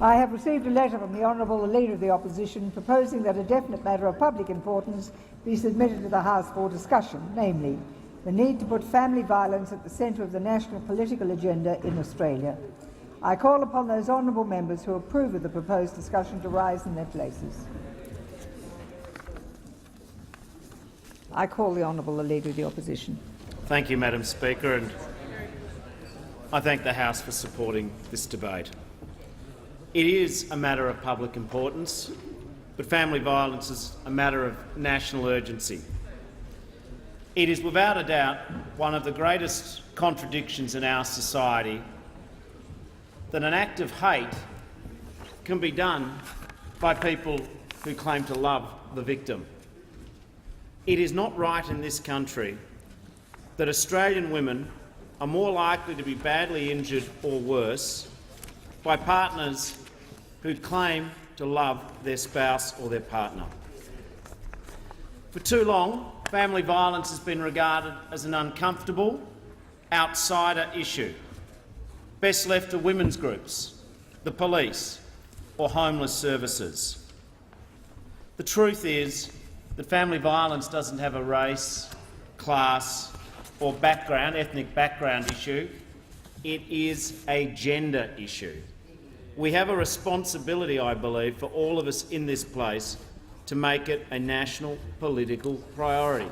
I have received a letter from the Honourable Leader of the Opposition proposing that a definite matter of public importance be submitted to the House for discussion, namely, the need to put family violence at the centre of the national political agenda in Australia. I call upon those honourable members who approve of the proposed discussion to rise in their places. I call the Honourable Leader of the Opposition. Thank you, Madam Speaker, and I thank the House for supporting this debate. It is a matter of public importance, but family violence is a matter of national urgency. It is without a doubt one of the greatest contradictions in our society that an act of hate can be done by people who claim to love the victim. It is not right in this country that Australian women are more likely to be badly injured or worse by partners who claim to love their spouse or their partner. For too long, family violence has been regarded as an uncomfortable, outsider issue, best left to women's groups, the police or homeless services. The truth is that family violence doesn't have a race, class or ethnic background issue. It is a gender issue. We have a responsibility, I believe, for all of us in this place to make it a national political priority.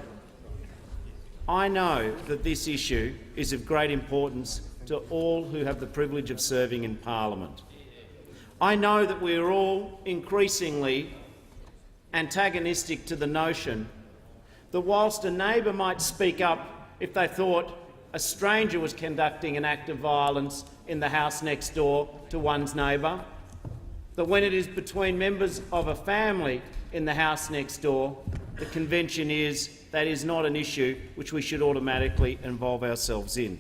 I know that this issue is of great importance to all who have the privilege of serving in Parliament. I know that we are all increasingly antagonistic to the notion that whilst a neighbour might speak up if they thought a stranger was conducting an act of violence in the house next door to one's neighbour, that when it is between members of a family in the house next door, the convention is that is not an issue which we should automatically involve ourselves in.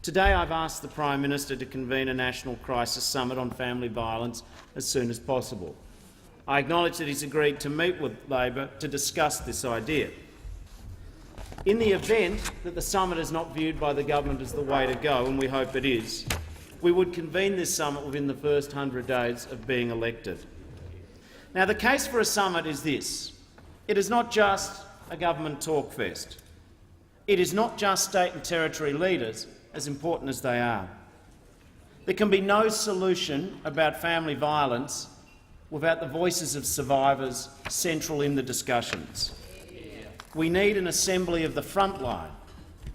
Today I've asked the Prime Minister to convene a national crisis summit on family violence as soon as possible. I acknowledge that he's agreed to meet with Labor to discuss this idea. In the event that the summit is not viewed by the government as the way to go, and we hope it is, we would convene this summit within the first 100 days of being elected. Now, the case for a summit is this. It is not just a government talkfest. It is not just state and territory leaders, as important as they are. There can be no solution about family violence without the voices of survivors central in the discussions. We need an assembly of the frontline,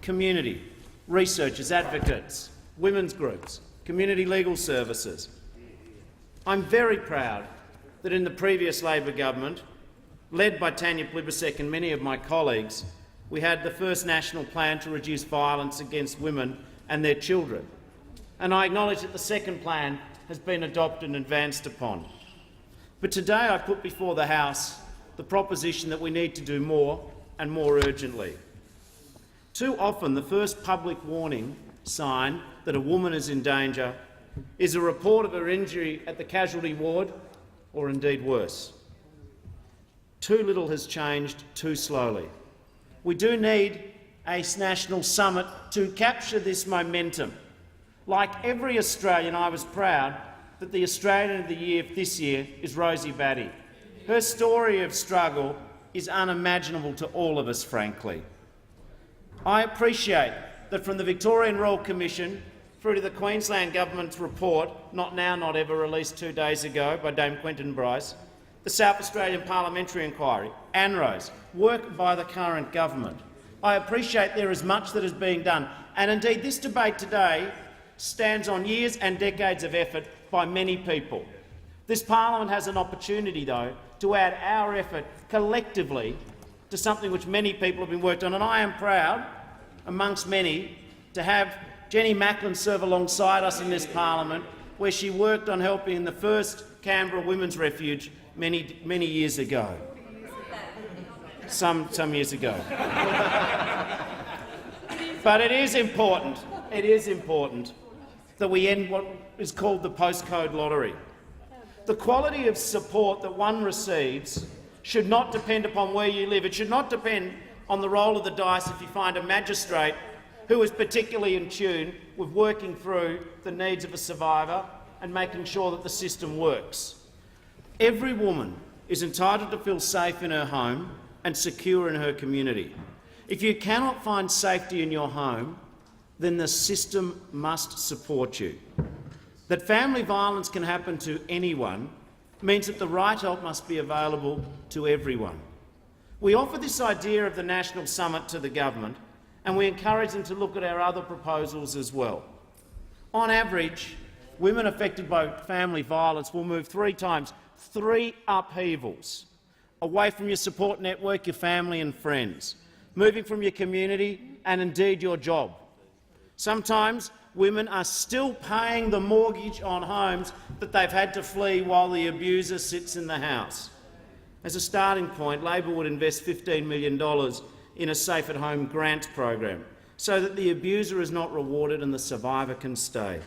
community, researchers, advocates, women's groups, community legal services. I'm very proud that in the previous Labor government, led by Tanya Plibersek and many of my colleagues, we had the first national plan to reduce violence against women and their children. And I acknowledge that the second plan has been adopted and advanced upon. But today I put before the House the proposition that we need to do more and more urgently. Too often the first public warning sign that a woman is in danger is a report of her injury at the casualty ward, or indeed worse. Too little has changed too slowly. We do need a national summit to capture this momentum. Like every Australian, I was proud that the Australian of the Year this year is Rosie Batty. Her story of struggle is unimaginable to all of us, frankly. I appreciate that from the Victorian Royal Commission through to the Queensland Government's report, Not Now, Not Ever, released 2 days ago by Dame Quentin Bryce, the South Australian Parliamentary Inquiry, ANROS, work by the current government. I appreciate there is much that is being done, and indeed this debate today stands on years and decades of effort by many people. This parliament has an opportunity, though, to add our effort collectively to something which many people have been worked on, and I am proud, amongst many, to have Jenny Macklin serve alongside us in this parliament, where she worked on helping in the first Canberra Women's Refuge many years ago. Some years ago. But it is important that we end what is called the postcode lottery. The quality of support that one receives should not depend upon where you live. It should not depend on the roll of the dice if you find a magistrate who is particularly in tune with working through the needs of a survivor, and making sure that the system works. Every woman is entitled to feel safe in her home and secure in her community. If you cannot find safety in your home, then the system must support you. That family violence can happen to anyone means that the right help must be available to everyone. We offer this idea of the National Summit to the government, and we encourage them to look at our other proposals as well. On average, women affected by family violence will move 3 times, 3 upheavals, away from your support network, your family and friends, moving from your community and indeed your job. Sometimes women are still paying the mortgage on homes that they've had to flee while the abuser sits in the house. As a starting point, Labor would invest $15 million in a Safe at Home grants program so that the abuser is not rewarded and the survivor can stay.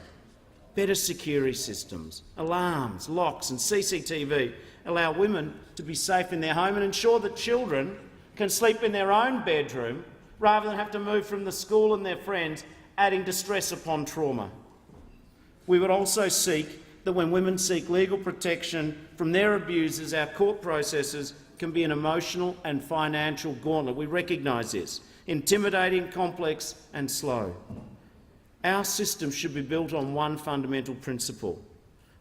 Better security systems, alarms, locks and CCTV allow women to be safe in their home and ensure that children can sleep in their own bedroom rather than have to move from the school and their friends, adding distress upon trauma. We would also seek that when women seek legal protection from their abusers, our court processes can be an emotional and financial gauntlet. We recognise this. Intimidating, complex and slow. Our system should be built on one fundamental principle.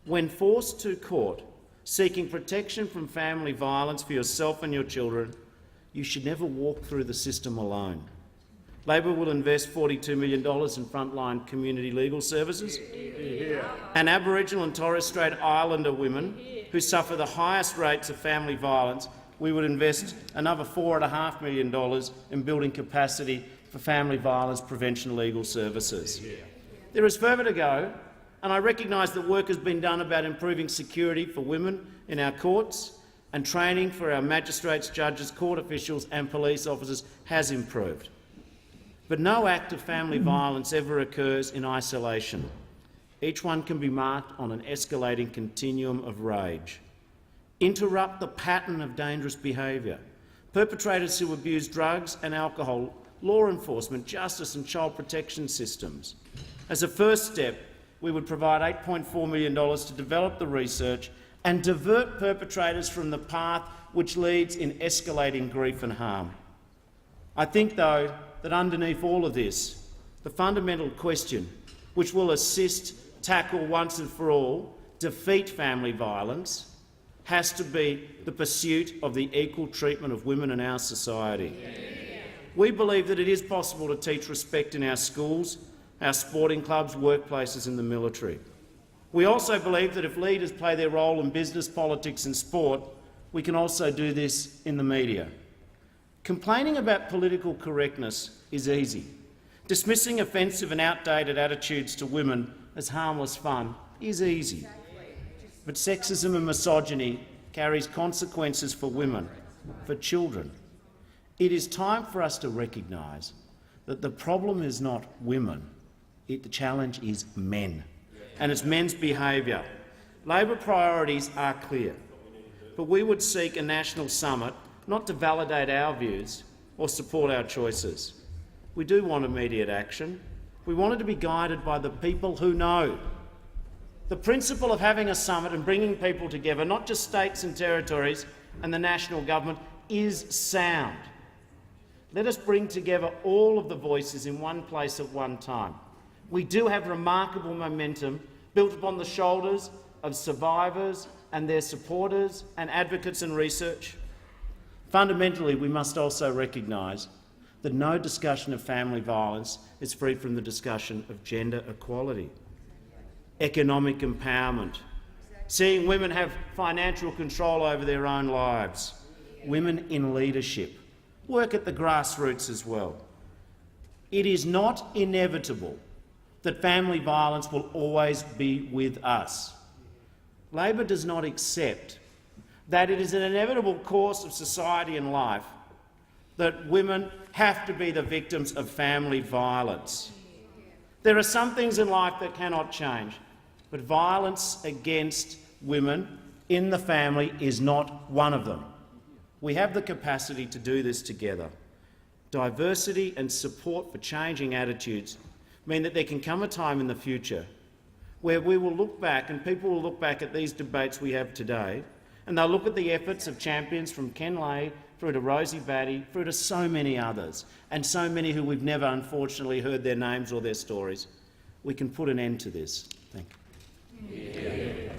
When forced to court, seeking protection from family violence for yourself and your children, you should never walk through the system alone. Labor will invest $42 million in frontline community legal services. And Aboriginal and Torres Strait Islander women who suffer the highest rates of family violence, we would invest another $4.5 million in building capacity for family violence prevention legal services. There is further to go, and I recognise that work has been done about improving security for women in our courts, and training for our magistrates, judges, court officials and police officers has improved. But no act of family violence ever occurs in isolation. Each one can be marked on an escalating continuum of rage. Interrupt the pattern of dangerous behaviour. Perpetrators who abuse drugs and alcohol, law enforcement, justice and child protection systems. As a first step, we would provide $8.4 million to develop the research and divert perpetrators from the path which leads in escalating grief and harm. I think, though, that underneath all of this, the fundamental question which will assist, tackle once and for all, defeat family violence, has to be the pursuit of the equal treatment of women in our society. We believe that it is possible to teach respect in our schools, our sporting clubs, workplaces and the military. We also believe that if leaders play their role in business, politics and sport, we can also do this in the media. Complaining about political correctness is easy. Dismissing offensive and outdated attitudes to women as harmless fun is easy. But sexism and misogyny carries consequences for women, for children. It is time for us to recognise that the problem is not women, the challenge is men, and it's men's behaviour. Labor priorities are clear, but we would seek a national summit not to validate our views or support our choices. We do want immediate action. We want it to be guided by the people who know. The principle of having a summit and bringing people together, not just states and territories and the national government, is sound. Let us bring together all of the voices in one place at one time. We do have remarkable momentum built upon the shoulders of survivors and their supporters and advocates and research. Fundamentally, we must also recognise that no discussion of family violence is free from the discussion of gender equality, economic empowerment, seeing women have financial control over their own lives, women in leadership, work at the grassroots as well. It is not inevitable that family violence will always be with us. Labor does not accept that it is an inevitable course of society and life that women have to be the victims of family violence. There are some things in life that cannot change, but violence against women in the family is not one of them. We have the capacity to do this together. Diversity and support for changing attitudes mean that there can come a time in the future where we will look back and people will look back at these debates we have today and they'll look at the efforts of champions from Ken Lay through to Rosie Batty, through to so many others, and so many who we've never unfortunately heard their names or their stories. We can put an end to this. Thank you.